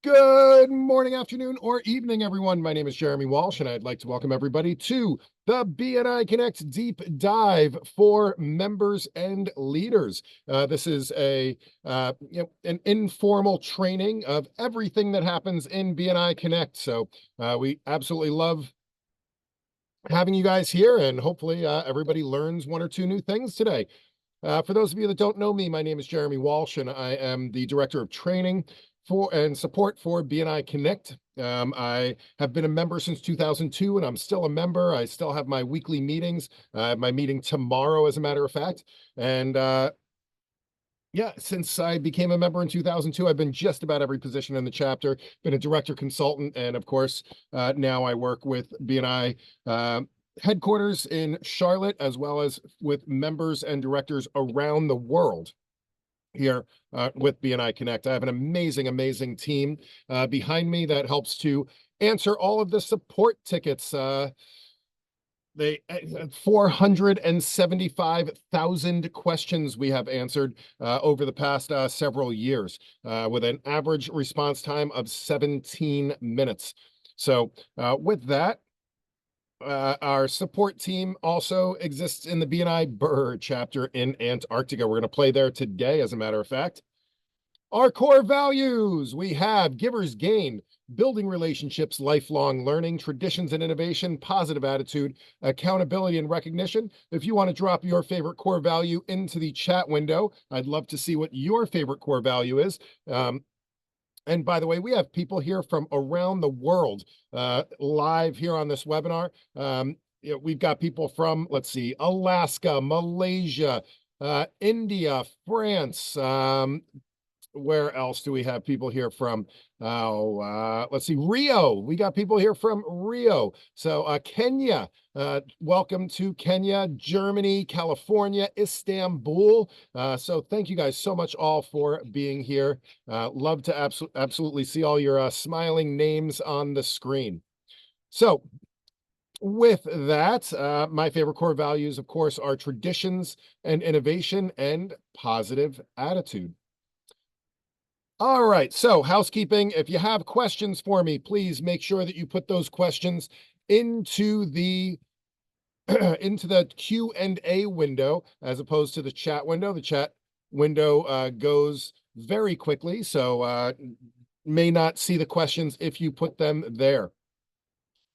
Good morning, afternoon, or evening, everyone. My name is Jeremy Walsh, and I'd like to welcome everybody to the BNI Connect Deep Dive for members and leaders. This is an informal training of everything that happens in BNI Connect. So we absolutely love having you guys here, and hopefully everybody learns one or two new things today. For those of you that don't know me, my name is Jeremy Walsh, and I am the Director of Training for and Support for BNI Connect. I have been a member since 2002, and I'm still a member. I still have my weekly meetings. I have my meeting tomorrow, as a matter of fact. And yeah, since I became a member in 2002, I've been just about every position in the chapter, been a director consultant, and of course, now I work with BNI headquarters in Charlotte, as well as with members and directors around the world here with BNI Connect. I have an amazing team behind me that helps to answer all of the support tickets. They 475,000 questions we have answered over the past several years with an average response time of 17 minutes. So with that, our support team also exists in the BNI Burr chapter in Antarctica. We're going to play there today, as a matter of fact. Our core values, we have givers gain, building relationships, lifelong learning, traditions and innovation, positive attitude, accountability and recognition. If you want to drop your favorite core value into the chat window, I'd love to see what your favorite core value is. And by the way, we have people here from around the world live here on this webinar. We've got people from, let's see, Alaska, Malaysia, India, France, where else do we have people here from? Let's see, Rio. We got people here from Rio. So Kenya, welcome to Kenya, Germany, California, Istanbul. So thank you guys so much all for being here. Love to absolutely see all your smiling names on the screen. So with that, my favorite core values, of course, are traditions and innovation and positive attitude. All right, so housekeeping. If you have questions for me, please make sure that you put those questions into the into the Q&A window as opposed to the chat window. The chat window goes very quickly, so may not see the questions if you put them there.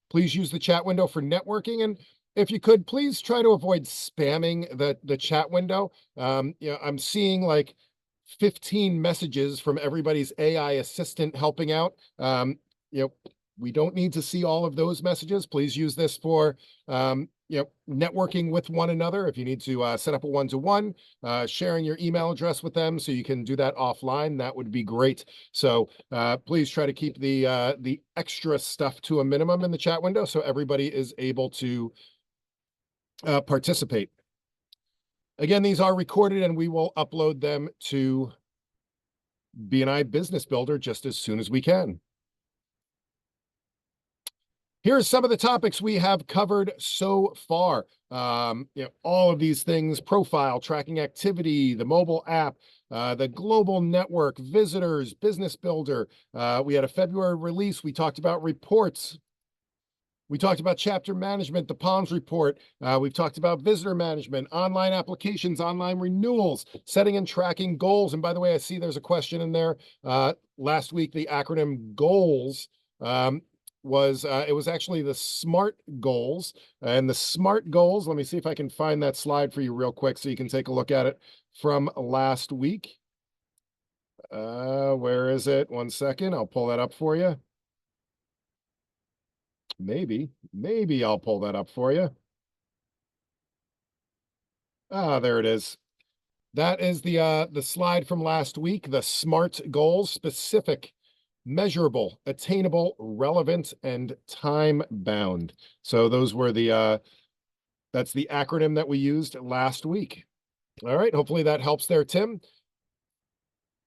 Please use the chat window for networking, and if you could, please try to avoid spamming the chat window. I'm seeing like 15 messages from everybody's AI assistant helping out. We don't need to see all of those messages. Please use this for, networking with one another. If you need to set up a one-to-one, sharing your email address with them so you can do that offline, that would be great. So please try to keep the extra stuff to a minimum in the chat window so everybody is able to participate. Again, these are recorded and we will upload them to BNI Business Builder just as soon as we can. Here's some of the topics we have covered so far. All of these things: profile, tracking activity, the mobile app, the global network, visitors, business builder. We had a February release. We talked about reports. We talked about chapter management, the POMS report. We've talked about visitor management, online applications, online renewals, setting and tracking goals. And by the way, I see there's a question in there. Last week, the acronym GOALS was actually the SMART goals. And the SMART goals, let me see if I can find that slide for you real quick so you can take a look at it from last week. Where is it? 1 second, I'll pull that up for you. Maybe I'll pull that up for you. There it is. That is the slide from last week, the SMART goals: specific, measurable, attainable, relevant, and time-bound. So those were that's the acronym that we used last week. All right, hopefully that helps there, Tim.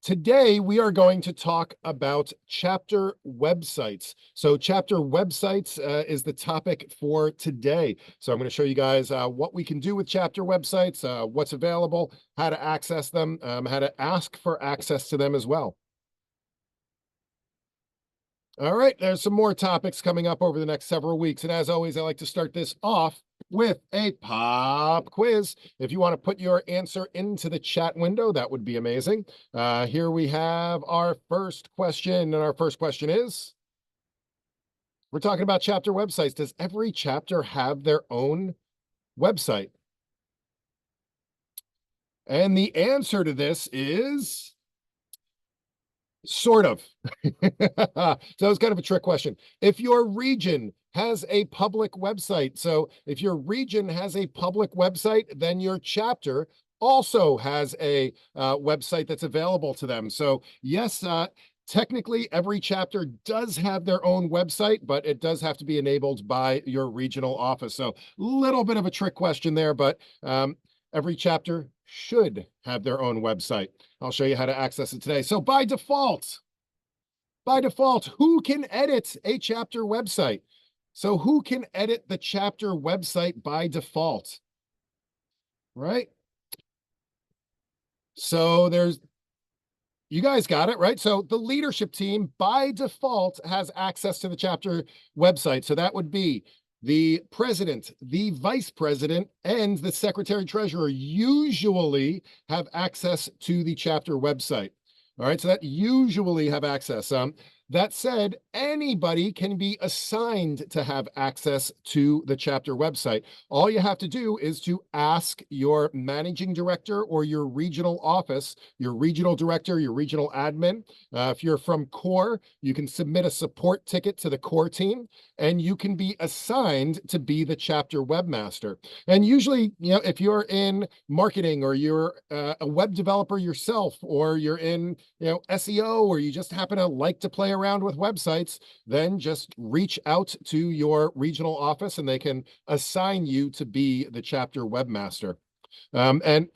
Today, we are going to talk about chapter websites. So chapter websites is the topic for today. So I'm going to show you guys what we can do with chapter websites, what's available, how to access them, how to ask for access to them as well. All right, there's some more topics coming up over the next several weeks. And as always, I like to start this off with a pop quiz. If you want to put your answer into the chat window, that would be amazing. Here we have our first question. And our first question is, we're talking about chapter websites. Does every chapter have their own website? And the answer to this is sort of. So it's kind of a trick question. If your region has a public website, so if your region has a public website, then your chapter also has a website that's available to them. So yes, technically every chapter does have their own website, but it does have to be enabled by your regional office. So a little bit of a trick question there, but every chapter should have their own website. I'll show you how to access it today. So by default, who can edit a chapter website? So who can edit the chapter website by default? Right? So you guys got it, right? So the leadership team by default has access to the chapter website. So that would be the president, the vice president, and the secretary treasurer usually have access to the chapter website. All right, so that usually have access. That said, anybody can be assigned to have access to the chapter website. All you have to do is to ask your managing director or your regional office, your regional director, your regional admin. If you're from core, you can submit a support ticket to the core team, and you can be assigned to be the chapter webmaster. And usually, if you're in marketing or you're a web developer yourself, or you're in, SEO, or you just happen to like to play around with websites, then just reach out to your regional office and they can assign you to be the chapter webmaster. And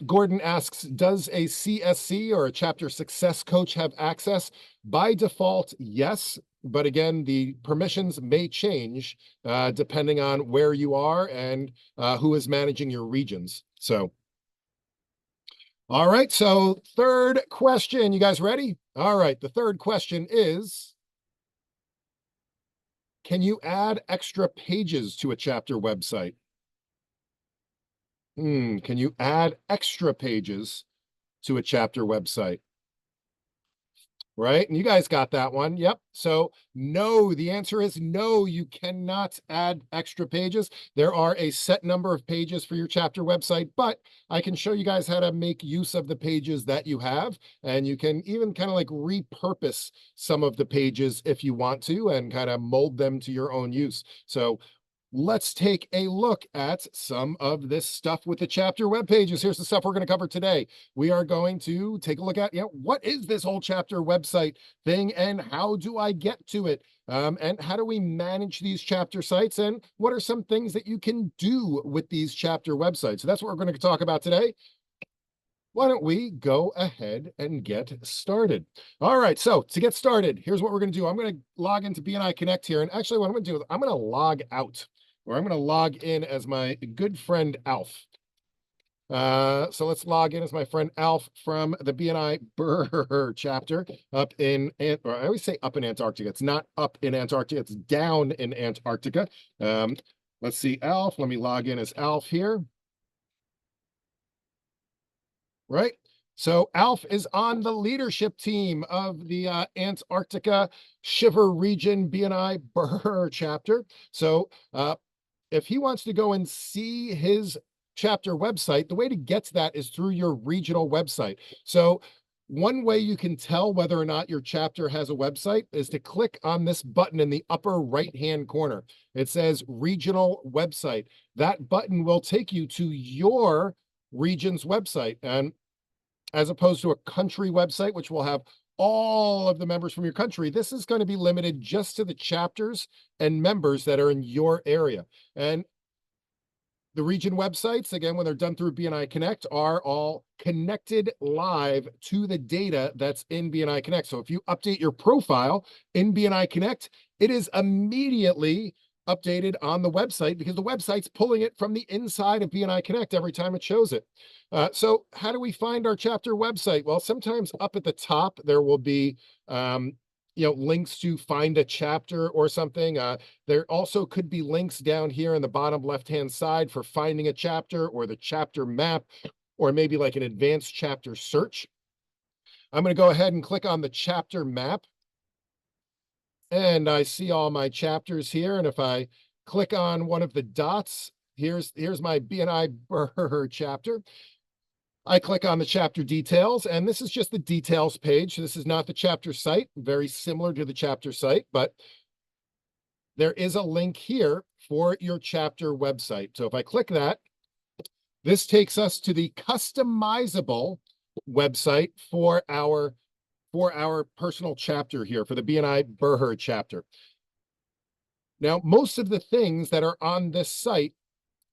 Gordon asks, does a CSC or a chapter success coach have access? By default, yes. But again, the permissions may change depending on where you are and who is managing your regions. So, all right. So third question, you guys ready? All right. The third question is, can you add extra pages to a chapter website? Can you add extra pages to a chapter website? Right? And you guys got that one. Yep. So no, the answer is no, you cannot add extra pages. There are a set number of pages for your chapter website, but I can show you guys how to make use of the pages that you have. And you can even kind of like repurpose some of the pages if you want to and kind of mold them to your own use. So let's take a look at some of this stuff with the chapter web pages. Here's the stuff we're going to cover today. We are going to take a look at, what is this whole chapter website thing and how do I get to it? And how do we manage these chapter sites? And what are some things that you can do with these chapter websites? So that's what we're going to talk about today. Why don't we go ahead and get started? All right, so to get started, here's what we're going to do. I'm going to log into BNI Connect here. And actually what I'm going to do is I'm going to log out, or I'm going to log in as my good friend Alf. So let's log in as my friend Alf from the BNI Burr chapter up in, or I always say up in Antarctica. It's not up in Antarctica, it's down in Antarctica. Let's see, Alf. Let me log in as Alf here. Right? So Alf is on the leadership team of the Antarctica Shiver Region BNI Burr chapter. So if he wants to go and see his chapter website, the way to get to that is through your regional website. So one way you can tell whether or not your chapter has a website is to click on this button in the upper right-hand corner. It says regional website. That button will take you to your region's website, and as opposed to a country website, which will have all of the members from your country, this is going to be limited just to the chapters and members that are in your area. And the region websites, again, when they're done through BNI Connect, are all connected live to the data that's in BNI Connect. So if you update your profile in BNI Connect, it is immediately updated on the website because the website's pulling it from the inside of BNI Connect every time it shows it. So how do we find our chapter website? Well, sometimes up at the top, there will be links to find a chapter or something. There also could be links down here in the bottom left-hand side for finding a chapter or the chapter map, or maybe like an advanced chapter search. I'm going to go ahead and click on the chapter map. And I see all my chapters here. And if I click on one of the dots, here's my BNI Burr chapter. I click on the chapter details, and this is just the details page. This is not the chapter site, very similar to the chapter site, but there is a link here for your chapter website. So if I click that, this takes us to the customizable website for our personal chapter here, for the BNI Burr chapter. Now, most of the things that are on this site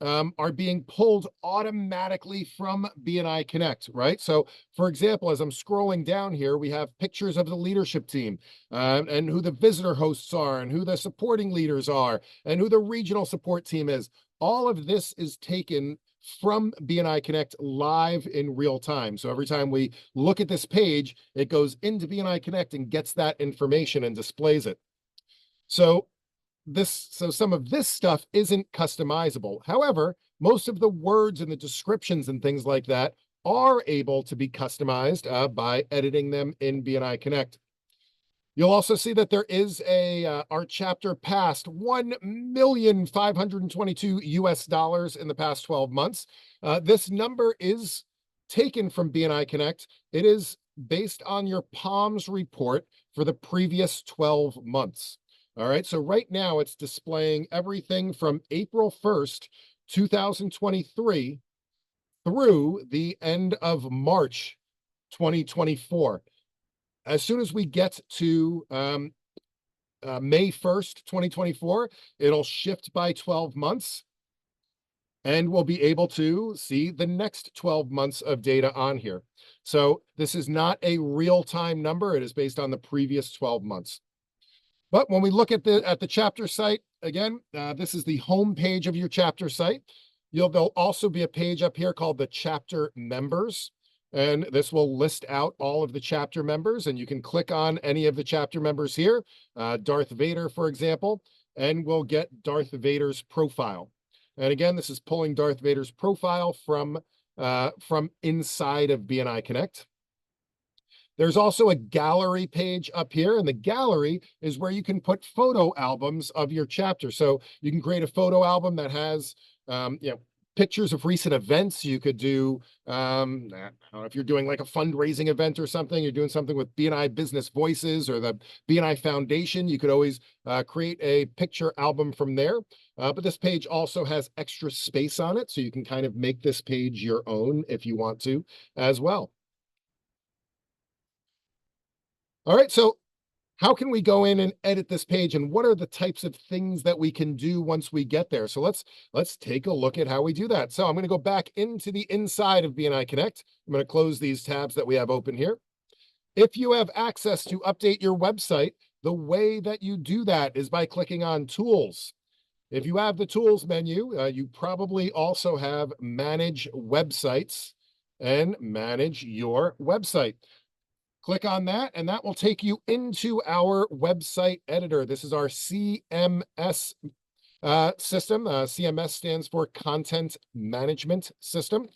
are being pulled automatically from BNI Connect, right? So, for example, as I'm scrolling down here, we have pictures of the leadership team and who the visitor hosts are and who the supporting leaders are and who the regional support team is. All of this is taken from BNI Connect live in real time. So every time we look at this page, it goes into BNI Connect and gets that information and displays it. So some of this stuff isn't customizable. However, most of the words and the descriptions and things like that are able to be customized by editing them in BNI Connect. You'll also see that there is our chapter passed $1,522,000 US in the past 12 months. This number is taken from BNI Connect. It is based on your PALMS report for the previous 12 months. All right, so right now it's displaying everything from April 1st, 2023 through the end of March 2024. As soon as we get to May 1st, 2024, it'll shift by 12 months, and we'll be able to see the next 12 months of data on here. So this is not a real-time number. It is based on the previous 12 months. But when we look at the chapter site, again, this is the home page of your chapter site. There'll also be a page up here called the chapter members, and this will list out all of the chapter members, and you can click on any of the chapter members here, Darth Vader, for example, and we'll get Darth Vader's profile. And again, this is pulling Darth Vader's profile from inside of BNI Connect. There's also a gallery page up here, and the gallery is where you can put photo albums of your chapter. So you can create a photo album that has, pictures of recent events. You could do, I don't know, if you're doing like a fundraising event or something, you're doing something with BNI Business Voices or the BNI Foundation, you could always create a picture album from there. But this page also has extra space on it, so you can kind of make this page your own if you want to as well. All right, so how can we go in and edit this page, and what are the types of things that we can do once we get there? So let's take a look at how we do that. So I'm going to go back into the inside of BNI Connect. I'm going to close these tabs that we have open here. If you have access to update your website, the way that you do that is by clicking on Tools. If you have the Tools menu, you probably also have Manage Websites and Manage Your Website. Click on that, and that will take you into our website editor. This is our CMS system. CMS stands for Content Management System.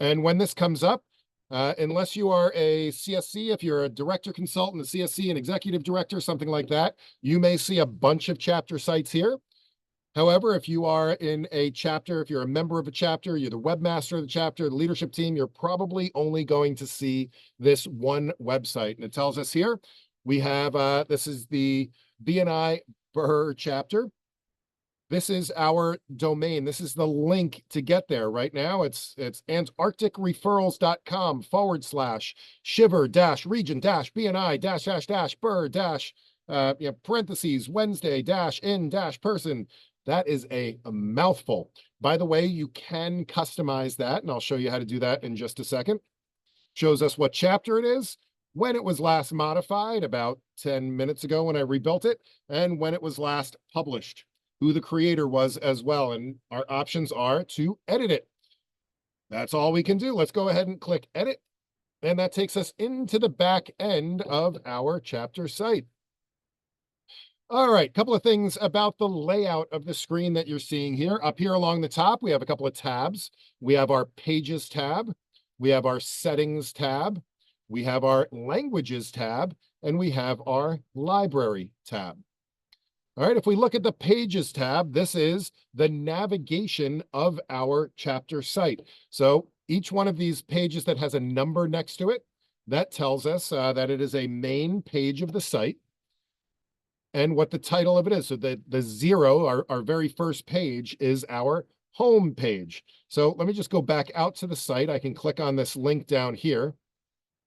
And when this comes up, unless you are a CSC, if you're a director consultant, a CSC, an executive director, something like that, you may see a bunch of chapter sites here. However, if you are in a chapter, if you're a member of a chapter, you're the webmaster of the chapter, the leadership team, you're probably only going to see this one website. And it tells us here, we have, this is the BNI Burr chapter. This is our domain. This is the link to get there. Right now, it's antarcticreferrals.com/shiver-region-bni-burr- Wednesday-in-person. That is a mouthful. By the way, you can customize that, and I'll show you how to do that in just a second. Shows us what chapter it is, when it was last modified, about 10 minutes ago when I rebuilt it, and when it was last published, who the creator was as well, and our options are to edit it. That's all we can do. Let's go ahead and click Edit, and that takes us into the back end of our chapter site. All right, couple of things about the layout of the screen that you're seeing here. Up here along the top, we have a couple of tabs. We have our Pages tab, we have our Settings tab, we have our Languages tab, and we have our Library tab. All right, if we look at the Pages tab, this is the navigation of our chapter site. So each one of these pages that has a number next to it, that tells us that it is a main page of the site and what the title of it is. So the zero, our very first page, is our home page. So let me just go back out to the site. I can click on this link down here.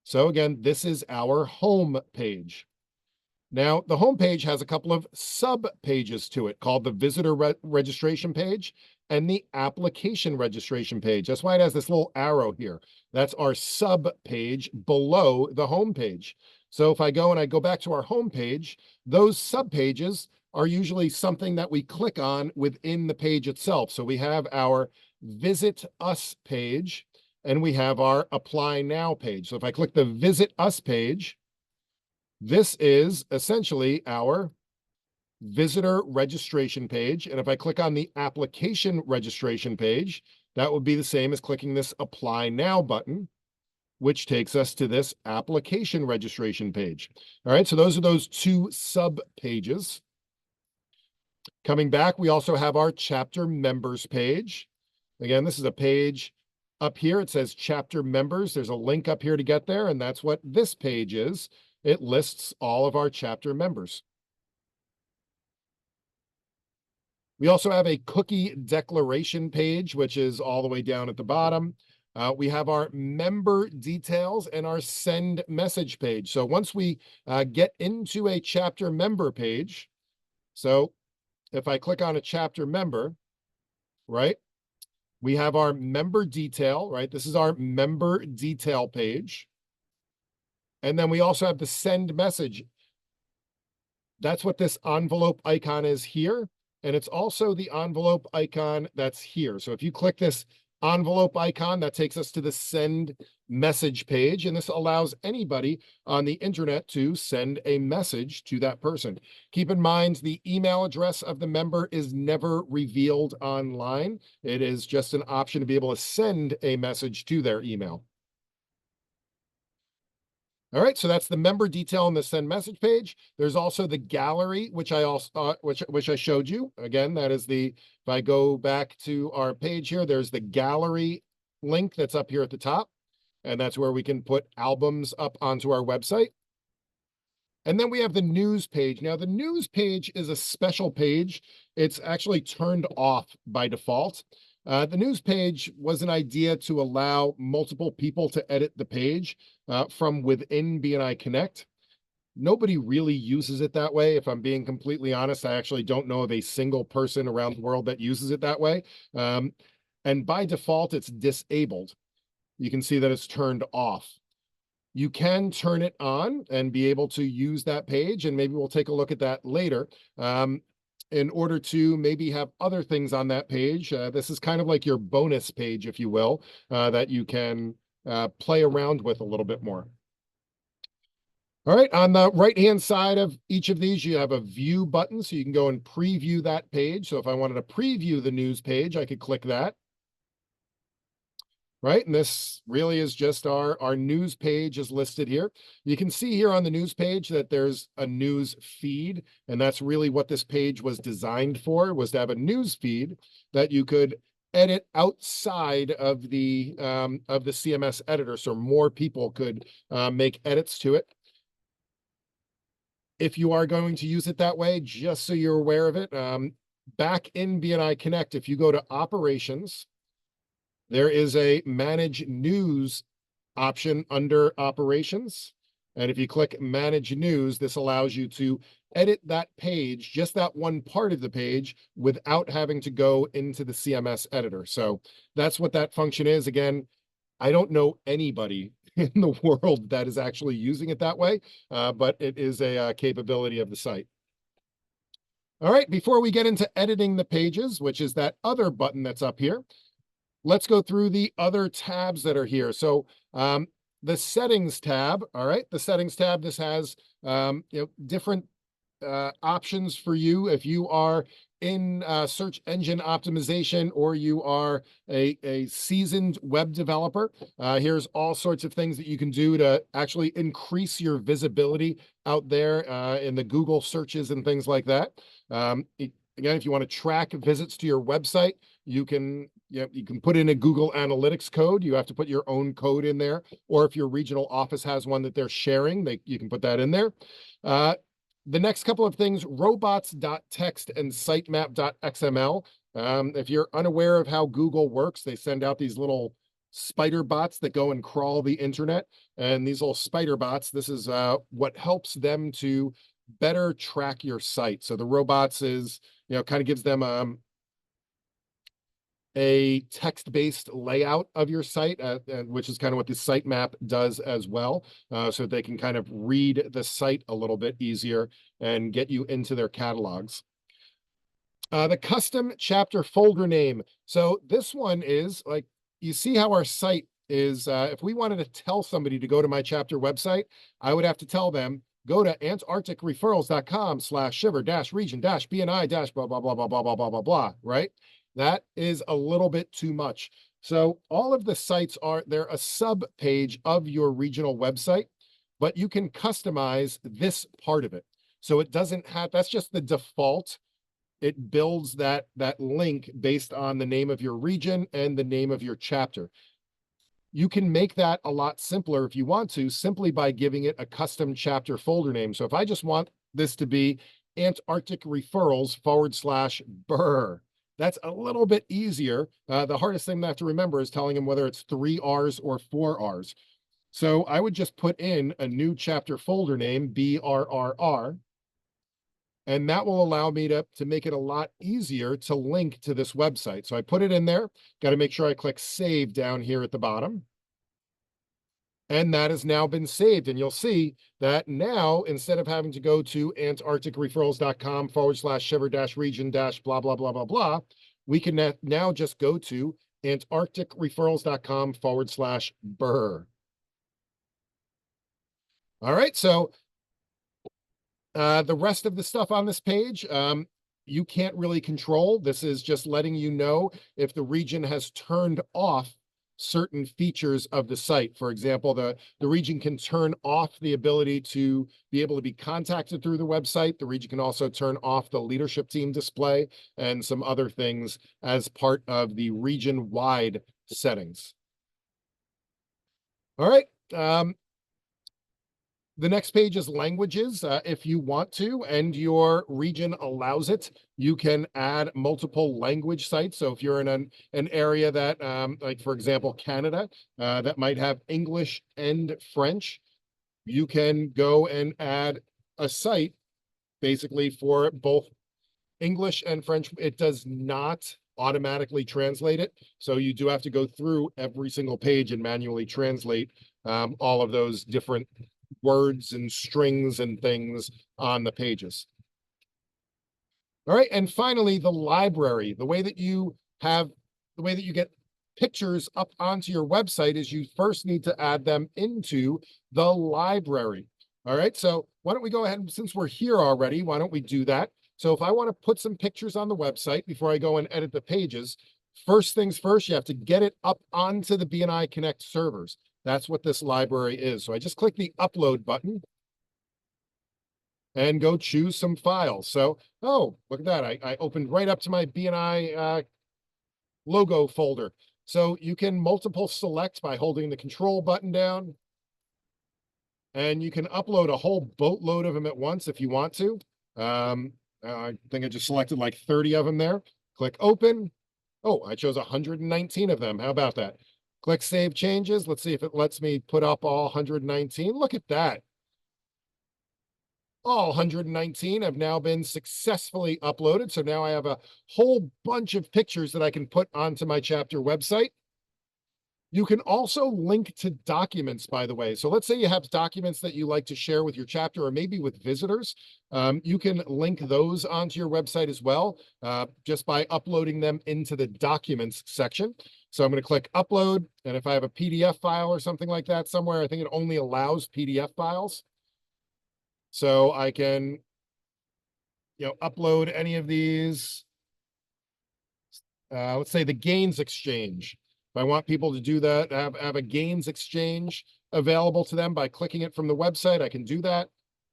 So again, this is our home page. Now, the home page has a couple of sub pages to it called the visitor registration page and the application registration page. That's why it has this little arrow here. That's our sub page below the home page. So if I go back to our home page, those sub pages are usually something that we click on within the page itself. So we have our Visit Us page and we have our Apply Now page. So if I click the Visit Us page, this is essentially our visitor registration page. And if I click on the application registration page, that would be the same as clicking this Apply Now button, which takes us to this application registration page. All right, so those are those two sub pages. Coming back, we also have our chapter members page. Again, this is a page up here. It says chapter members. There's a link up here to get there, and that's what this page is. It lists all of our chapter members. We also have a cookie declaration page, which is all the way down at the bottom. We have our member details and our send message page. So once we get into a chapter member page, so if I click on a chapter member, right, we have our member detail, right? This is our member detail page. And then we also have the send message. That's what this envelope icon is here. And it's also the envelope icon that's here. So if you click this envelope icon, that takes us to the send message page. And this allows anybody on the internet to send a message to that person. Keep in mind, the email address of the member is never revealed online. It is just an option to be able to send a message to their email. All right, so that's the member detail on the send message page. There's also the gallery, which I also which I showed you. Again, that is the, if I go back to our page here, there's the gallery link that's up here at the top, and that's where we can put albums up onto our website. And then we have the news page. Now, the news page is a special page. It's actually turned off by default. The news page was an idea to allow multiple people to edit the page from within BNI Connect. Nobody really uses it that way. If I'm being completely honest, I actually don't know of a single person around the world that uses it that way. And by default, it's disabled. You can see that it's turned off. You can turn it on and be able to use that page, and maybe we'll take a look at that later. In order to maybe have other things on that page. This is kind of like your bonus page, if you will, that you can play around with a little bit more. All right, on the right-hand side of each of these, you have a view button, so you can go and preview that page. So if I wanted to preview the news page, I could click that. Right, and this really is just our news page is listed here. You can see here on the news page that there's a news feed, and that's really what this page was designed for, was to have a news feed that you could edit outside of the CMS editor, so more people could make edits to it. If you are going to use it that way, just so you're aware of it, back in BNI Connect, if you go to Operations, there is a Manage News option under Operations. And if you click Manage News, this allows you to edit that page, just that one part of the page, without having to go into the CMS editor. So that's what that function is. Again, I don't know anybody in the world that is actually using it that way, but it is a capability of the site. All right, before we get into editing the pages, which is that other button that's up here, let's go through the other tabs that are here. So the settings tab, all right, the settings tab, this has different options for you if you are in search engine optimization or you are a seasoned web developer. Here's all sorts of things that you can do to actually increase your visibility out there in the Google searches and things like that. Again, if you want to track visits to your website, you can put in a Google Analytics code. You have to put your own code in there, or if your regional office has one that they're sharing, you can put that in there. The next couple of things, robots.txt and sitemap.xml. If you're unaware of how Google works, they send out these little spider bots that go and crawl the internet. And these little spider bots, this is what helps them to better track your site. So the robots is, kind of gives them a text-based layout of your site, which is kind of what the sitemap does as well, so they can kind of read the site a little bit easier and get you into their catalogs. The custom chapter folder name. So this one is like, you see how our site is, if we wanted to tell somebody to go to my chapter website, I would have to tell them, go to antarcticreferrals.com/shiver-region-bni- blah, blah, blah, blah, blah, blah, blah, blah, blah, right? That is a little bit too much. So all of the sites they're a sub page of your regional website, but you can customize this part of it. So it doesn't have, that's just the default. It builds that link based on the name of your region and the name of your chapter. You can make that a lot simpler if you want to, simply by giving it a custom chapter folder name. So if I just want this to be Antarctic Referrals /Brr, that's a little bit easier. The hardest thing I have to remember is telling them whether it's 3 R's or 4 R's. So I would just put in a new chapter folder name, BRRR, and that will allow me to make it a lot easier to link to this website. So I put it in there, got to make sure I click save down here at the bottom. And that has now been saved. And you'll see that now, instead of having to go to antarcticreferrals.com /shiver-region- blah, blah, blah, blah, blah, we can now just go to antarcticreferrals.com /Brr. All right. So the rest of the stuff on this page, you can't really control. This is just letting you know if the region has turned off certain features of the site. For example, the region can turn off the ability to be able to be contacted through the website. The region can also turn off the leadership team display and some other things as part of the region-wide settings. All right. The next page is languages. If you want to, and your region allows it, you can add multiple language sites. So if you're in an area that, like for example, Canada, that might have English and French, you can go and add a site basically for both English and French. It does not automatically translate it. So you do have to go through every single page and manually translate all of those different words and strings and things on the pages. All right, and finally, the library. The way that you get pictures up onto your website is you first need to add them into the library. All right, so why don't we go ahead, and since we're here already, why don't we do that? So if I want to put some pictures on the website before I go and edit the pages, first things first, you have to get it up onto the BNI Connect servers. That's what this library is. So I just click the upload button and go choose some files. So, oh, look at that. I opened right up to my BNI logo folder. So you can multiple select by holding the control button down. And you can upload a whole boatload of them at once if you want to. I think I just selected like 30 of them there. Click open. Oh, I chose 119 of them. How about that? Click Save Changes. Let's see if it lets me put up all 119. Look at that. All 119 have now been successfully uploaded. So now I have a whole bunch of pictures that I can put onto my chapter website. You can also link to documents, by the way. So let's say you have documents that you like to share with your chapter or maybe with visitors. You can link those onto your website as well, just by uploading them into the documents section. So I'm going to click upload. And if I have a PDF file or something like that somewhere, I think it only allows PDF files. So I can upload any of these, let's say the gains exchange. If I want people to do that, have a gains exchange available to them by clicking it from the website, I can do that,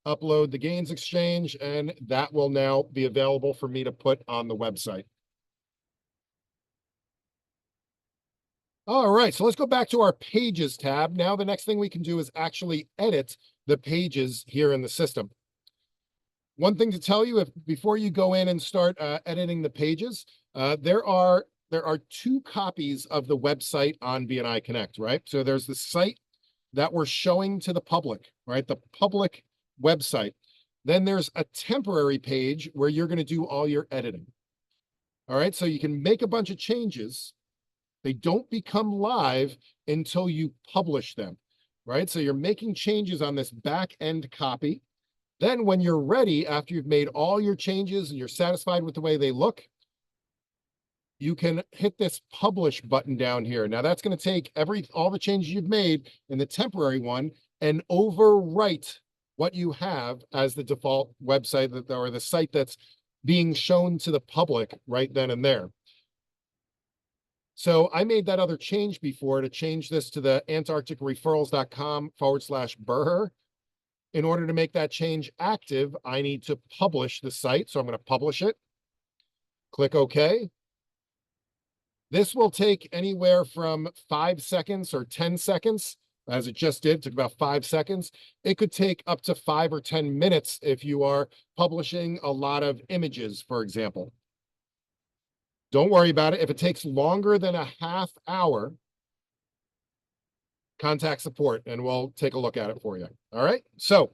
upload the gains exchange, and that will now be available for me to put on the website. All right, so let's go back to our pages tab. Now the next thing we can do is actually edit the pages here in the system. One thing to tell you, if before you go in and start editing the pages, there are two copies of the website on BNI Connect, right? So there's the site that we're showing to the public, right? The public website. Then there's a temporary page where you're going to do all your editing. All right, so you can make a bunch of changes. They don't become live until you publish them, right? So you're making changes on this back end copy. Then when you're ready, after you've made all your changes and you're satisfied with the way they look, you can hit this publish button down here. Now that's going to take all the changes you've made in the temporary one and overwrite what you have as the default website or the site that's being shown to the public right then and there. So I made that other change before to change this to the antarcticreferrals.com/Burr. In order to make that change active, I need to publish the site. So I'm going to publish it. Click OK. This will take anywhere from 5 seconds or 10 seconds, as it just did. It took about 5 seconds. It could take up to 5 or 10 minutes if you are publishing a lot of images, for example. Don't worry about it. If it takes longer than a half hour, contact support and we'll take a look at it for you. All right. So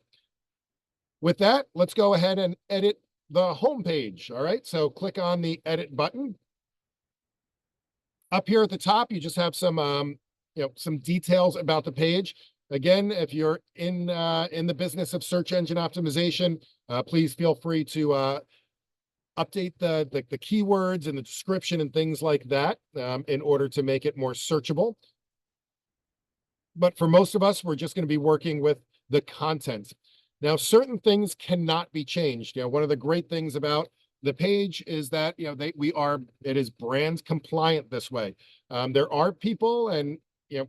with that, let's go ahead and edit the home page. All right. So click on the edit button. Up here at the top, you just have some details about the page. Again, if you're in the business of search engine optimization, please feel free to update the keywords and the description and things like that in order to make it more searchable. But for most of us, we're just going to be working with the content. Now, certain things cannot be changed. One of the great things about the page is that it is brand compliant this way. There are people, and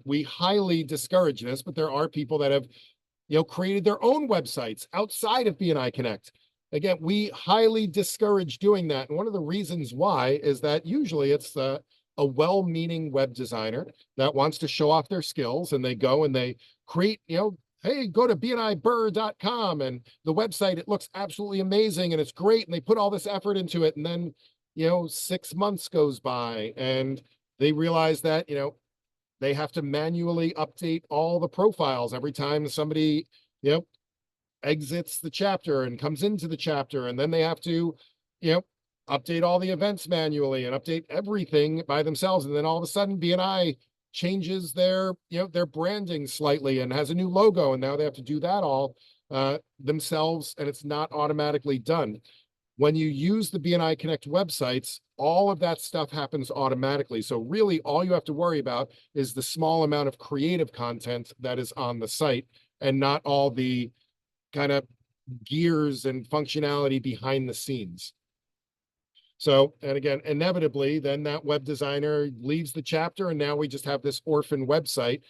we highly discourage this, but there are people that have created their own websites outside of BNI Connect. Again, we highly discourage doing that. And one of the reasons why is that usually it's a well-meaning web designer that wants to show off their skills, and they go and they create, hey, go to bniburr.com, and the website, it looks absolutely amazing and it's great. And they put all this effort into it. And then, 6 months goes by and they realize that, they have to manually update all the profiles every time somebody, exits the chapter and comes into the chapter. And then they have to, update all the events manually and update everything by themselves. And then all of a sudden BNI changes their branding slightly and has a new logo. And now they have to do that all themselves, and it's not automatically done. When you use the BNI Connect websites, all of that stuff happens automatically. So really all you have to worry about is the small amount of creative content that is on the site, and not all the kind of gears and functionality behind the scenes. So, and again, inevitably, then that web designer leaves the chapter, and now we just have this orphan website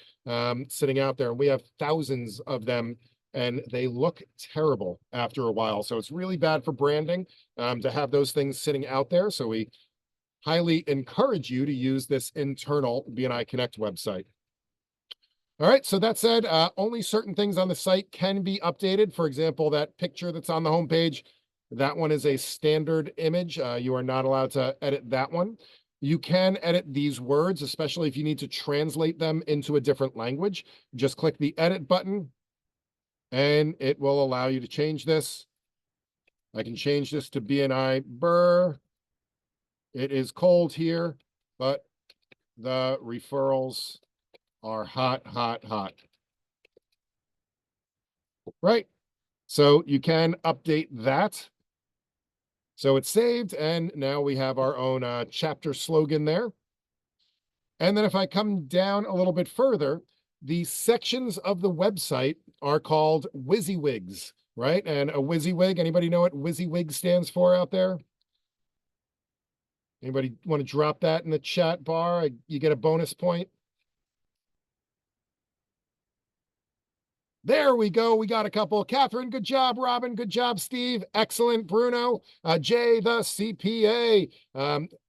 sitting out there. And we have thousands of them, and they look terrible after a while. So it's really bad for branding to have those things sitting out there. So we highly encourage you to use this internal BNI Connect website. All right, so that said, only certain things on the site can be updated. For example, that picture that's on the homepage, that one is a standard image. You are not allowed to edit that one. You can edit these words, especially if you need to translate them into a different language. Just click the edit button, and it will allow you to change this. I can change this to BNI Burr. It is cold here, but the referrals are hot, hot, hot. Right. So you can update that. So it's saved, and now we have our own chapter slogan there. And then if I come down a little bit further, the sections of the website are called WYSIWYGs, right? And a WYSIWYG, anybody know what WYSIWYG stands for out there? Anybody want to drop that in the chat bar? You get a bonus point. There we go. We got a couple. Catherine, good job. Robin, good job. Steve, excellent. Bruno, Jay, the CPA.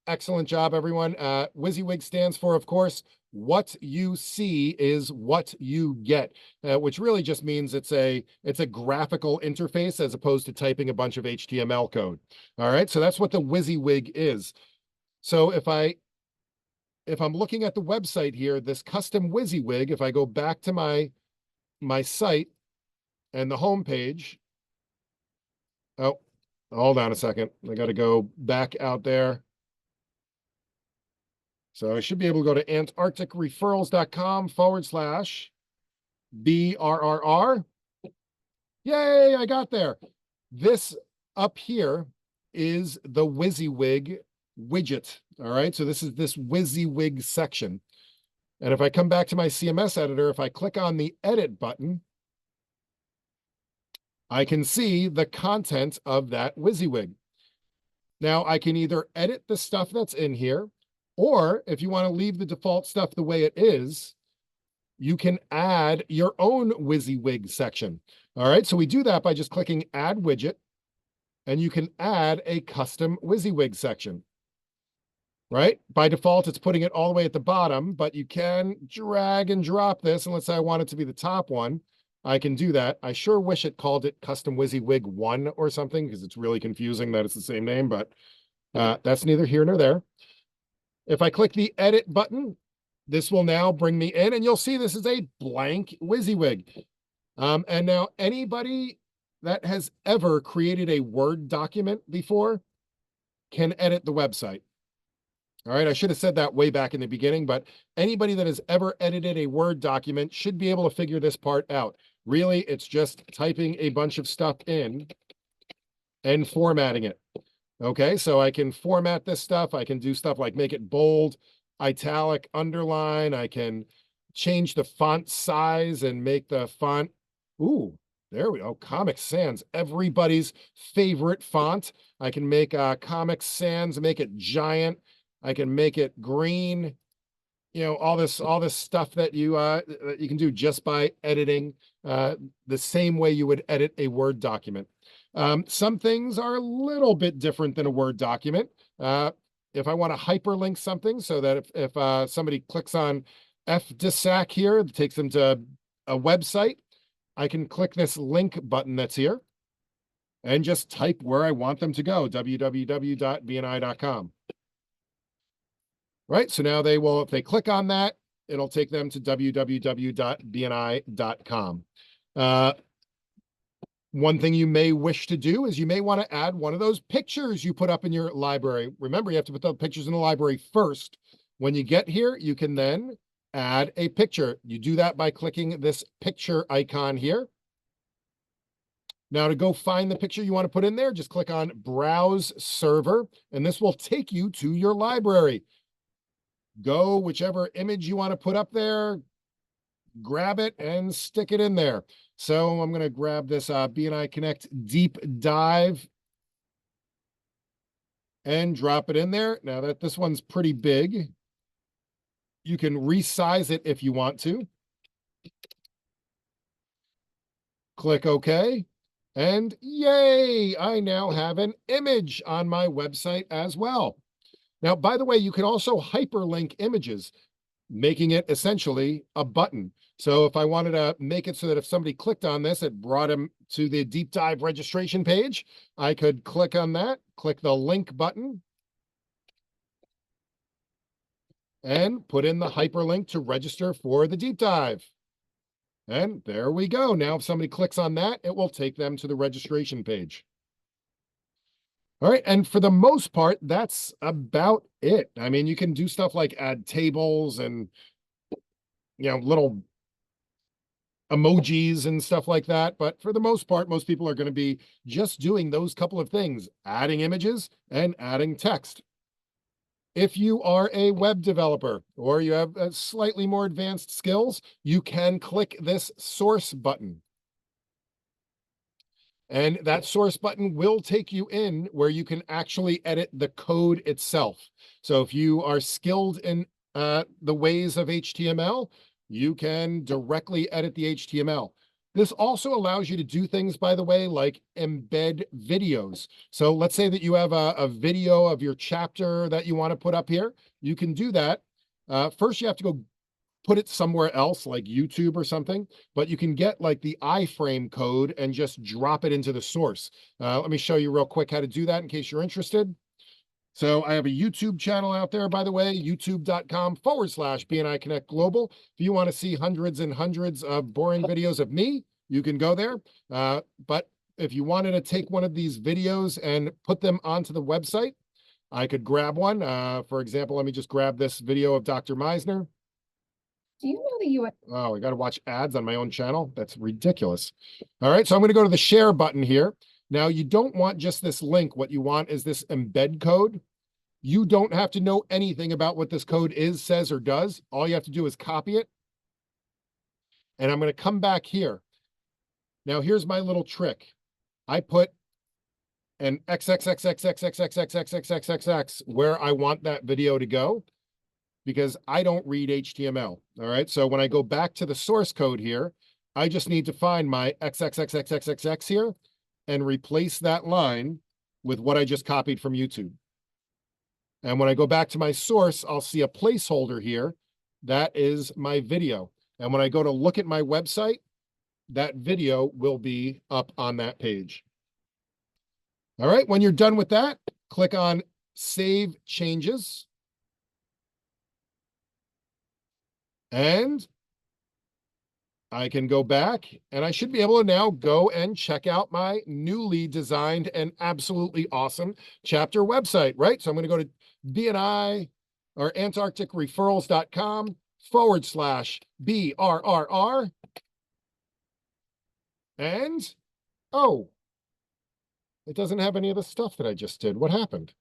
Excellent job, everyone. WYSIWYG stands for, of course, what you see is what you get, which really just means it's a graphical interface as opposed to typing a bunch of HTML code. All right, so that's what the WYSIWYG is. So if I'm looking at the website here, this custom WYSIWYG, if I go back to my site and the home page. Oh, hold on a second. I got to go back out there. So I should be able to go to antarcticreferrals.com/BRRR. Yay, I got there. This up here is the WYSIWYG widget. All right, so this is this WYSIWYG section. And if I come back to my CMS editor, if I click on the edit button, I can see the content of that WYSIWYG. Now I can either edit the stuff that's in here, or if you want to leave the default stuff the way it is, you can add your own WYSIWYG section. All right, so we do that by just clicking Add Widget, and you can add a custom WYSIWYG section. Right? By default, it's putting it all the way at the bottom, but you can drag and drop this. And let's say I want it to be the top one. I can do that. I sure wish it called it Custom WYSIWYG 1 or something, because it's really confusing that it's the same name, but that's neither here nor there. If I click the Edit button, this will now bring me in, and you'll see this is a blank WYSIWYG. And now anybody that has ever created a Word document before can edit the website. All right, I should have said that way back in the beginning, but anybody that has ever edited a Word document should be able to figure this part out. Really, it's just typing a bunch of stuff in and formatting it. Okay, so I can format this stuff. I can do stuff like make it bold, italic, underline. I can change the font size and make the font. Ooh, there we go. Comic Sans, everybody's favorite font. I can make Comic Sans, make it giant. I can make it green, all this stuff that you can do just by editing the same way you would edit a Word document. Some things are a little bit different than a Word document. If I want to hyperlink something so that if somebody clicks on FDSAC here, it takes them to a website, I can click this link button that's here and just type where I want them to go, www.bni.com. Right, so now if they click on that, it'll take them to www.bni.com. One thing you may wish to do is you may want to add one of those pictures you put up in your library. Remember, you have to put the pictures in the library first. When you get here, you can then add a picture. You do that by clicking this picture icon here. Now to go find the picture you want to put in there, just click on Browse Server, and this will take you to your library. Go whichever image you want to put up there, grab it and stick it in there. So I'm going to grab this BNI Connect Deep Dive and drop it in there. Now that this one's pretty big, you can resize it if you want to. Click OK. And yay, I now have an image on my website as well. Now, by the way, you can also hyperlink images, making it essentially a button. So if I wanted to make it so that if somebody clicked on this, it brought them to the deep dive registration page, I could click on that, click the link button, and put in the hyperlink to register for the deep dive. And there we go. Now, if somebody clicks on that, it will take them to the registration page. All right, and for the most part, that's about it. I mean, you can do stuff like add tables and, little emojis and stuff like that. But for the most part, most people are going to be just doing those couple of things, adding images and adding text. If you are a web developer or you have slightly more advanced skills, you can click this source button. And that source button will take you in where you can actually edit the code itself. So if you are skilled in the ways of HTML, you can directly edit the HTML. This also allows you to do things, by the way, like embed videos. So let's say that you have a video of your chapter that you want to put up here. You can do that. First, you have to go put it somewhere else like YouTube or something, but you can get like the iframe code and just drop it into the source. Let me show you real quick how to do that in case you're interested. So I have a YouTube channel out there, by the way, youtube.com/BNI Connect Global. If you want to see hundreds and hundreds of boring videos of me, you can go there. But if you wanted to take one of these videos and put them onto the website, I could grab one. For example, let me just grab this video of Dr. Meisner. Do you know the US? Oh, I got to watch ads on my own channel. That's ridiculous. All right, so I'm going to go to the share button here. Now, you don't want just this link. What you want is this embed code. You don't have to know anything about what this code is, says, or does. All you have to do is copy it. And I'm going to come back here. Now, here's my little trick. I put an XXXXXXXXXXXXX where I want that video to go, because I don't read HTML. All right. So when I go back to the source code here, I just need to find my XXXXXXX here and replace that line with what I just copied from YouTube. And when I go back to my source, I'll see a placeholder here. That is my video. And when I go to look at my website, that video will be up on that page. All right. When you're done with that, click on Save Changes. And I can go back and I should be able to now go and check out my newly designed and absolutely awesome chapter website, right? So I'm going to go to BNI or antarcticreferrals.com/BRRR. And, oh, it doesn't have any of the stuff that I just did. What happened?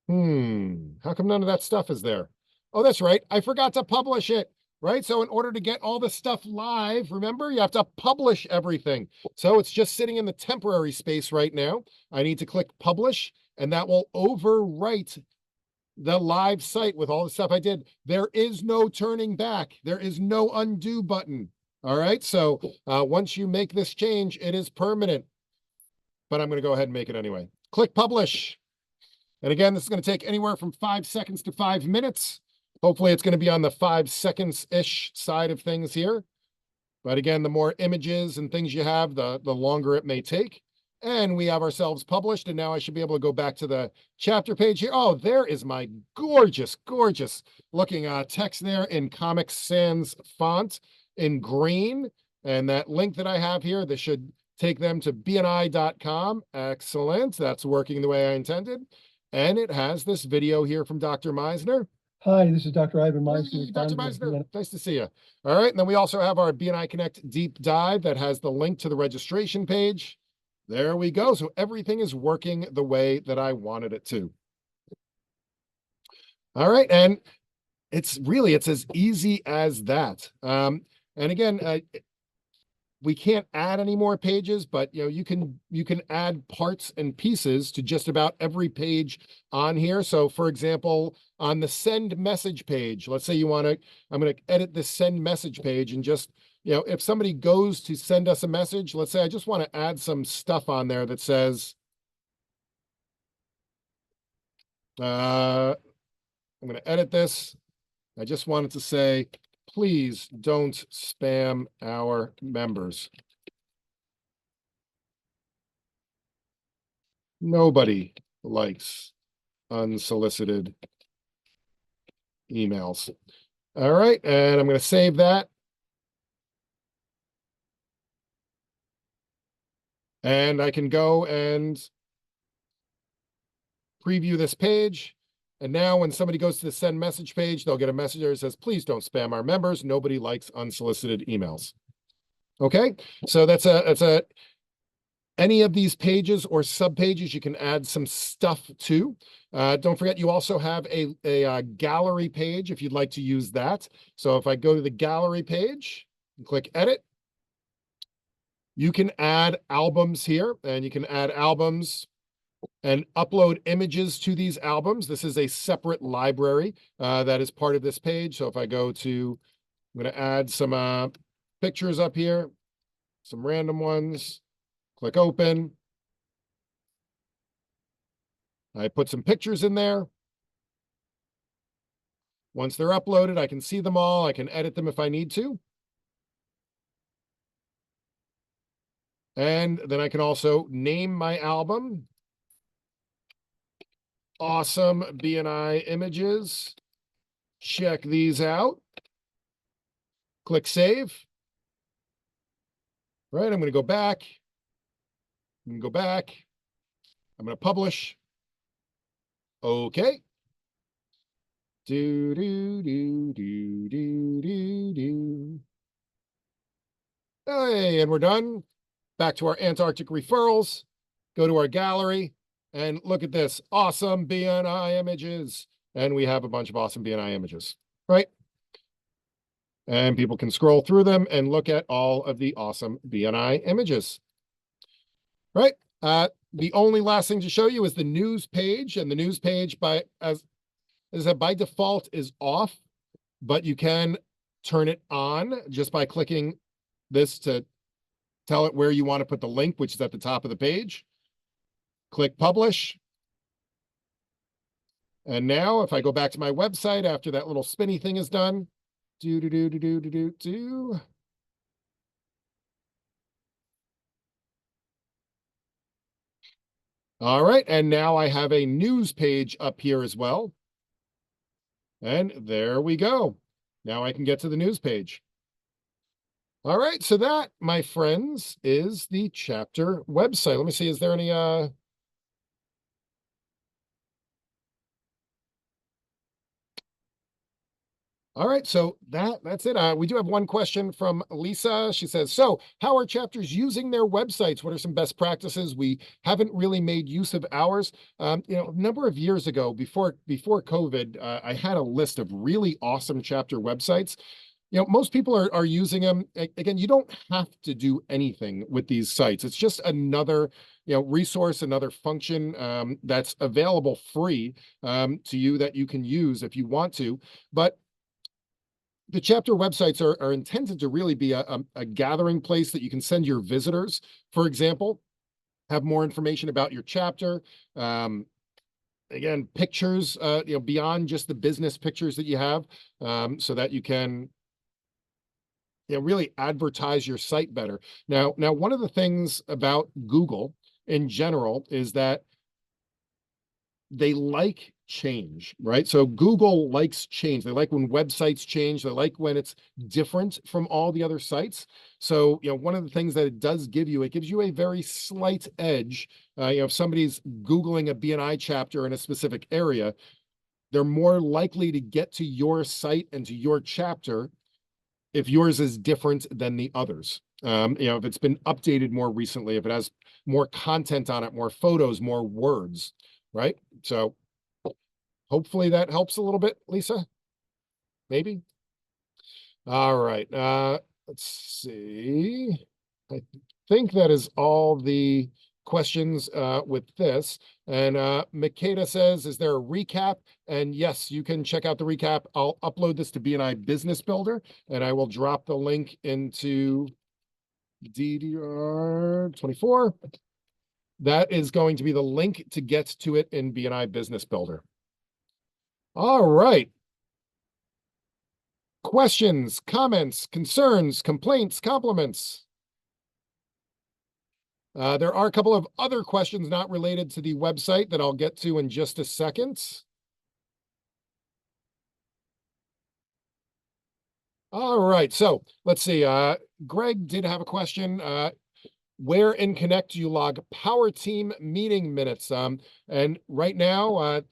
How come none of that stuff is there? Oh, that's right. I forgot to publish it. Right? So in order to get all the stuff live, remember, you have to publish everything. So it's just sitting in the temporary space right now. I need to click publish, and that will overwrite the live site with all the stuff I did. There is no turning back. There is no undo button. All right. So once you make this change, it is permanent. But I'm going to go ahead and make it anyway. Click publish. And again, this is going to take anywhere from 5 seconds to 5 minutes. Hopefully it's going to be on the 5 seconds-ish side of things here. But again, the more images and things you have, the longer it may take. And we have ourselves published. And now I should be able to go back to the chapter page here. Oh, there is my gorgeous, gorgeous looking text there in Comic Sans font in green. And that link that I have here, this should take them to bni.com. Excellent. That's working the way I intended. And it has this video here from Dr. Meisner. Hi, this is Dr. Ivan Meisner. Hey, Dr. Meisner, nice to see you. All right, and then we also have our BNI Connect deep dive that has the link to the registration page. There we go. So everything is working the way that I wanted it to. All right, and it's as easy as that. And again, we can't add any more pages, but you can add parts and pieces to just about every page on here. So for example, on the send message page, let's say I'm going to edit this send message page and just, if somebody goes to send us a message, let's say I just want to add some stuff on there that says, I'm going to edit this. I just wanted to say, please don't spam our members. Nobody likes unsolicited emails. All right, and I'm going to save that. And I can go and preview this page. And now when somebody goes to the send message page, they'll get a message that says, please don't spam our members. Nobody likes unsolicited emails. Okay, so that's any of these pages or sub pages you can add some stuff to. Don't forget, you also have a gallery page if you'd like to use that. So if I go to the gallery page and click edit, You can add albums here, and you can add albums and upload images to these albums. This is a separate library that is part of this page. So if I go to, I'm going to add some pictures up here, some random ones, click open. I put some pictures in there. Once they're uploaded, I can see them all. I can edit them if I need to. And then I can also name my album. Awesome BNI images. Check these out. Click save. Right, I'm going to go back. I'm going to go back. I'm going to publish. Okay. Do, do, do, do, do, do, do. Hey, and we're done. Back to our Antarctic referrals. Go to our gallery and look at this. Awesome BNI images. And we have a bunch of awesome BNI images, right? And people can scroll through them and look at all of the awesome BNI images, right? The only last thing to show you is the news page, and the news page by default is off, but you can turn it on just by clicking this to tell it where you want to put the link, which is at the top of the page. Click publish. And now if I go back to my website after that little spinny thing is done, All right, and now I have a news page up here as well. And there we go. Now I can get to the news page. All right, so that, my friends, is the chapter website. Let me see, is there any All right, so that's it. We do have one question from Lisa. She says, so how are chapters using their websites? What are some best practices? We haven't really made use of ours. A number of years ago, before COVID, I had a list of really awesome chapter websites. Most people are using them. Again, you don't have to do anything with these sites. It's just another, resource, another function that's available free to you that you can use if you want to. But the chapter websites are intended to really be a gathering place that you can send your visitors, for example, have more information about your chapter. Again, pictures, beyond just the business pictures that you have, so that you can really advertise your site better. Now, one of the things about Google in general is that they like change, right? So Google likes change. They like when websites change. They like when it's different from all the other sites. So, one of the things that it does give you, it gives you a very slight edge. If somebody's Googling a BNI chapter in a specific area, they're more likely to get to your site and to your chapter if yours is different than the others. If it's been updated more recently, if it has more content on it, more photos, more words, right? So hopefully that helps a little bit, Lisa. Maybe. All right. Let's see. I think that is all the questions with this. And Makeda says, is there a recap? And yes, you can check out the recap. I'll upload this to BNI Business Builder, and I will drop the link into DDR24. That is going to be the link to get to it in BNI Business Builder. All right. Questions, comments, concerns, complaints, compliments. There are a couple of other questions not related to the website that I'll get to in just a second. All right, so let's see. Greg did have a question. Where in Connect do you log Power Team meeting minutes? And right now,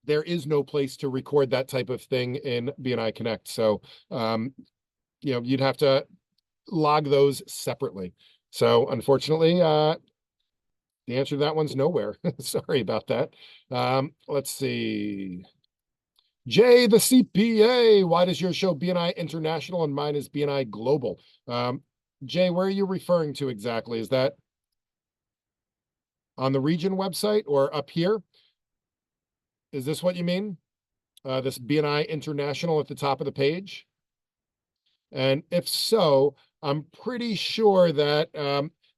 there is no place to record that type of thing in BNI Connect. So, you'd have to log those separately. So unfortunately, the answer to that one's nowhere. Sorry about that. Let's see. Jay, the CPA, why does your show BNI International and mine is BNI Global? Jay, where are you referring to exactly? Is that on the region website or up here? Is this what you mean? This BNI International at the top of the page? And if so, I'm pretty sure that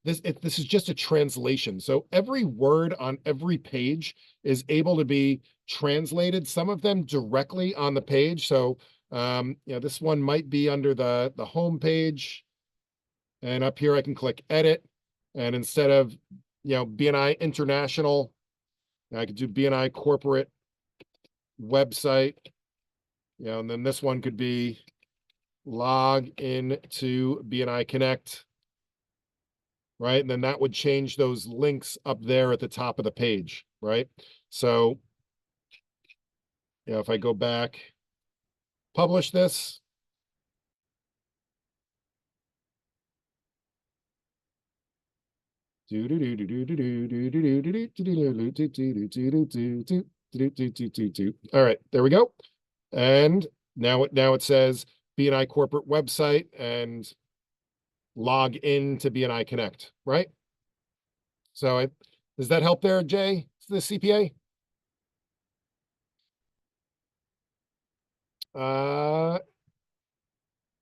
this is just a translation. So every word on every page is able to be translated, some of them directly on the page. So this one might be under the home page. And up here I can click edit. And instead of BNI International, I could do BNI corporate website. And then this one could be log in to BNI Connect, right? And then that would change those links up there at the top of the page, right? So, if I go back, publish this. All right, there we go. And now it says BNI corporate website and log in to BNI Connect, right? So does that help there, Jay, the CPA?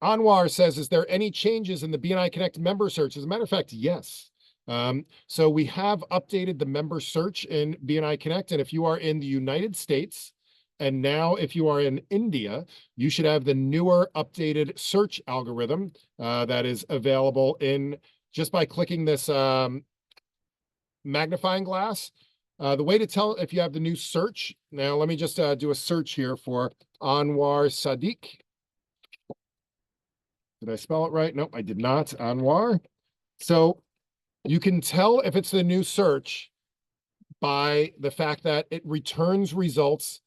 Anwar says, is there any changes in the BNI Connect member search? As a matter of fact, yes. So we have updated the member search in BNI Connect. And if you are in the United States, and now if you are in India, you should have the newer updated search algorithm that is available in just by clicking this magnifying glass. The way to tell if you have the new search, now let me just do a search here for Anwar Sadiq. Did I spell it right? Nope, I did not. Anwar. So you can tell if it's the new search by the fact that it returns results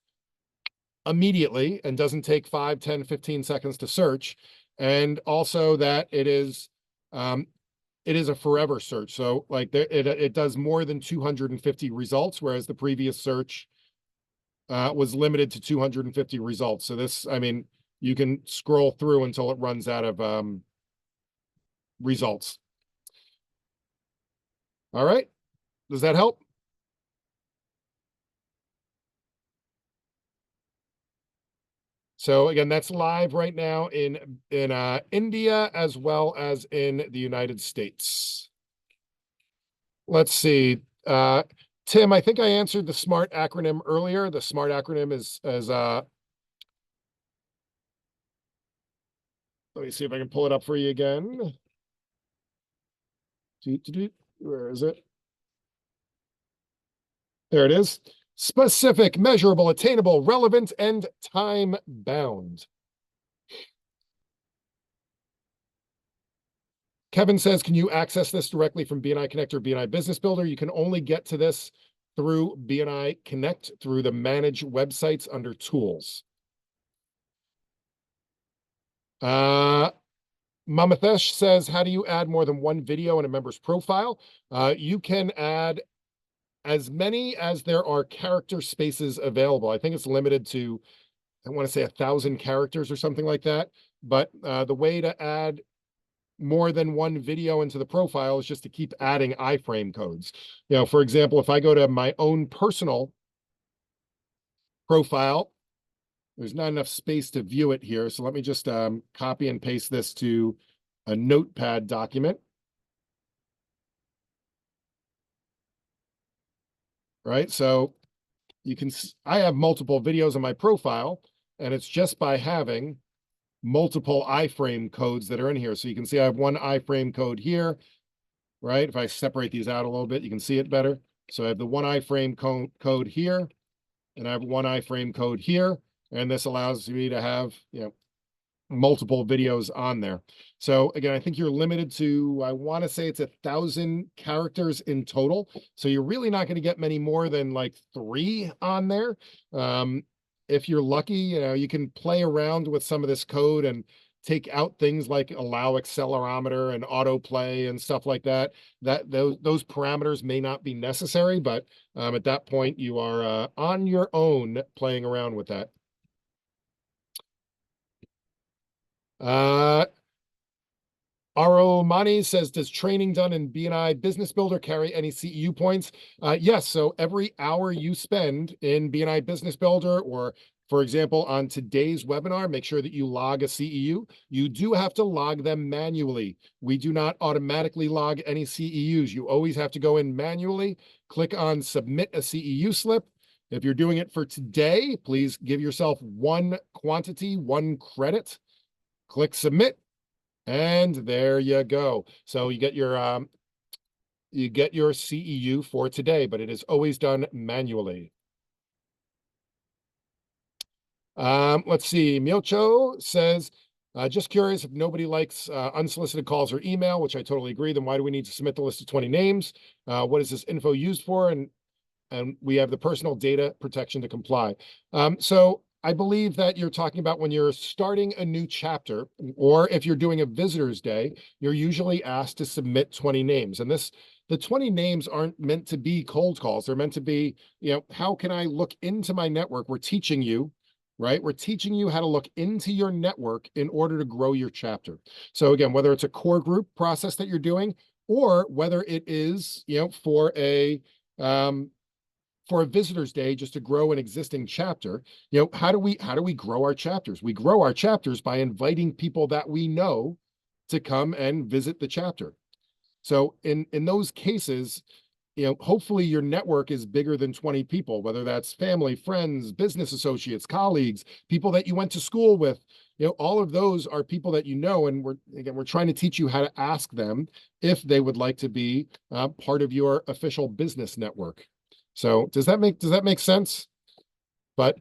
immediately and doesn't take 5, 10, 15 seconds to search. And also that it is a forever search. So like it does more than 250 results, whereas the previous search was limited to 250 results. So this, I mean, you can scroll through until it runs out of results. All right. Does that help? So again, that's live right now in India as well as in the United States. Let's see. Tim, I think I answered the SMART acronym earlier. The SMART acronym is let me see if I can pull it up for you again. Where is it? There it is. Specific, measurable, attainable, relevant, and time-bound. Kevin says, can you access this directly from BNI Connect or BNI Business Builder? You can only get to this through BNI Connect through the Manage Websites under Tools. Mamathesh says, how do you add more than one video in a member's profile? You can add as many as there are character spaces available. I think it's limited to, I want to say 1,000 characters or something like that. But the way to add more than one video into the profile is just to keep adding iframe codes. For example, if I go to my own personal profile, there's not enough space to view it here. So let me just copy and paste this to a notepad document. Right. So I have multiple videos on my profile, and it's just by having multiple iframe codes that are in here. So you can see I have one iframe code here, right? If I separate these out a little bit, you can see it better. So I have the one iframe code here, and I have one iframe code here, and this allows me to have, multiple videos on there. So again, I think you're limited to, I want to say it's 1,000 characters in total. So you're really not going to get many more than like 3 on there. If you're lucky, you can play around with some of this code and take out things like allow accelerometer and autoplay and stuff like that. Those parameters may not be necessary, but at that point you are on your own playing around with that. Aro Mani says, does training done in BNI Business Builder carry any CEU points? Yes. So every hour you spend in BNI Business Builder, or for example, on today's webinar, make sure that you log a CEU. You do have to log them manually. We do not automatically log any CEUs. You always have to go in manually, click on submit a CEU slip. If you're doing it for today, please give yourself one quantity, one credit. Click submit, and there you go. So you get your CEU for today, but it is always done manually. Let's see. Milcho says, just curious, if nobody likes unsolicited calls or email, which I totally agree, then why do we need to submit the list of 20 names? What is this info used for? And we have the personal data protection to comply. So I believe that you're talking about when you're starting a new chapter, or if you're doing a visitor's day, you're usually asked to submit 20 names. And the 20 names aren't meant to be cold calls. They're meant to be, how can I look into my network? We're teaching you, right? We're teaching you how to look into your network in order to grow your chapter. So again, whether it's a core group process that you're doing, or whether it is, for a visitor's day, just to grow an existing chapter, how do we grow our chapters? We grow our chapters by inviting people that we know to come and visit the chapter. So in those cases, hopefully your network is bigger than 20 people, whether that's family, friends, business associates, colleagues, people that you went to school with. All of those are people that and we're trying to teach you how to ask them if they would like to be part of your official business network. So does that make sense? But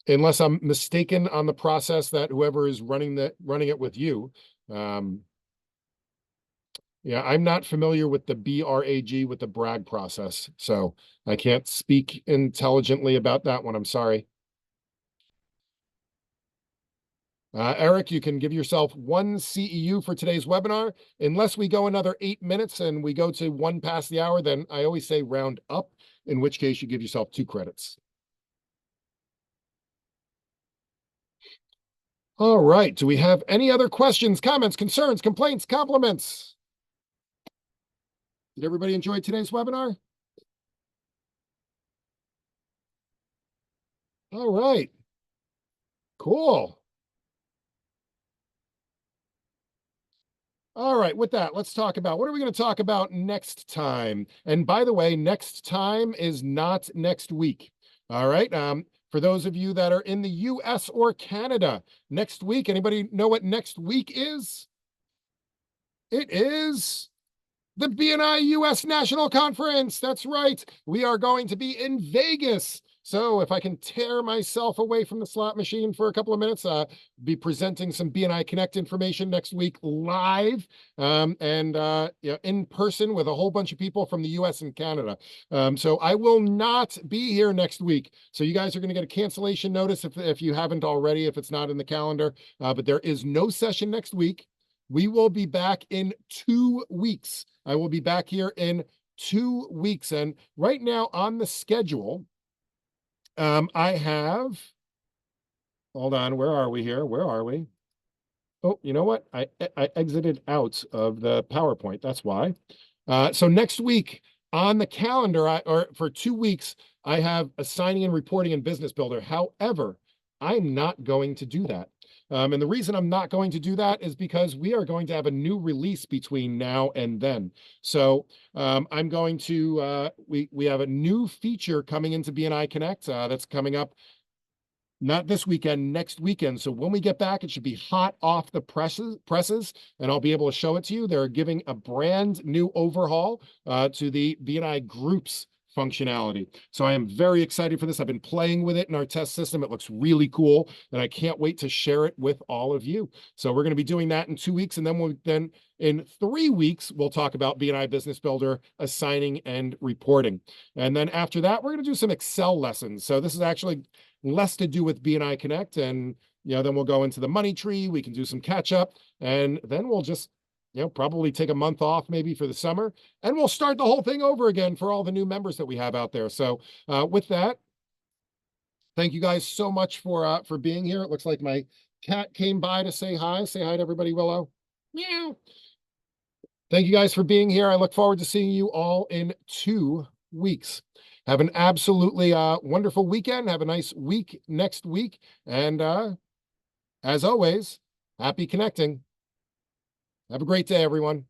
unless I'm mistaken on the process, that whoever is running it with you, I'm not familiar with the BRAG, with the brag process, so I can't speak intelligently about that one. I'm sorry. Eric, you can give yourself one CEU for today's webinar. Unless we go another 8 minutes and we go to one past the hour, then I always say round up, in which case you give yourself 2 credits. All right. Do we have any other questions, comments, concerns, complaints, compliments? Did everybody enjoy today's webinar? All right. Cool. All right, with that, let's talk about what are we going to talk about next time? And by the way, next time is not next week. All right. For those of you that are in the US or Canada, next week, anybody know what next week is? It is the BNI US National Conference. That's right. We are going to be in Vegas. So if I can tear myself away from the slot machine for a couple of minutes, be presenting some BNI Connect information next week live, and in person with a whole bunch of people from the US and Canada. So I will not be here next week. So you guys are going to get a cancellation notice if you haven't already, if it's not in the calendar. But there is no session next week. We will be back in 2 weeks. I will be back here in 2 weeks. And right now on the schedule, I have, hold on, where are we here? Where are we? Oh, you know what? I exited out of the PowerPoint. That's why. So next week on the calendar, or for 2 weeks, I have assigning and reporting in Business Builder. However, I'm not going to do that. And the reason I'm not going to do that is because we are going to have a new release between now and then. So I'm going to, we have a new feature coming into BNI Connect that's coming up not this weekend, next weekend. So when we get back, it should be hot off the presses, and I'll be able to show it to you. They're giving a brand new overhaul to the BNI Groups functionality. So I am very excited for this. I've been playing with it in our test system. It looks really cool, and I can't wait to share it with all of you. So we're going to be doing that in 2 weeks, and then in 3 weeks, we'll talk about BNI Business Builder, assigning and reporting. And then after that, we're going to do some Excel lessons. So this is actually less to do with BNI Connect, and then we'll go into the money tree. We can do some catch up, and then we'll just probably take a month off maybe for the summer, and we'll start the whole thing over again for all the new members that we have out there. So with that, thank you guys so much for being here. It looks like my cat came by to say hi. Say hi to everybody, Willow. Meow. Thank you guys for being here. I look forward to seeing you all in 2 weeks. Have an absolutely wonderful weekend. Have a nice week next week. And as always, happy connecting. Have a great day, everyone.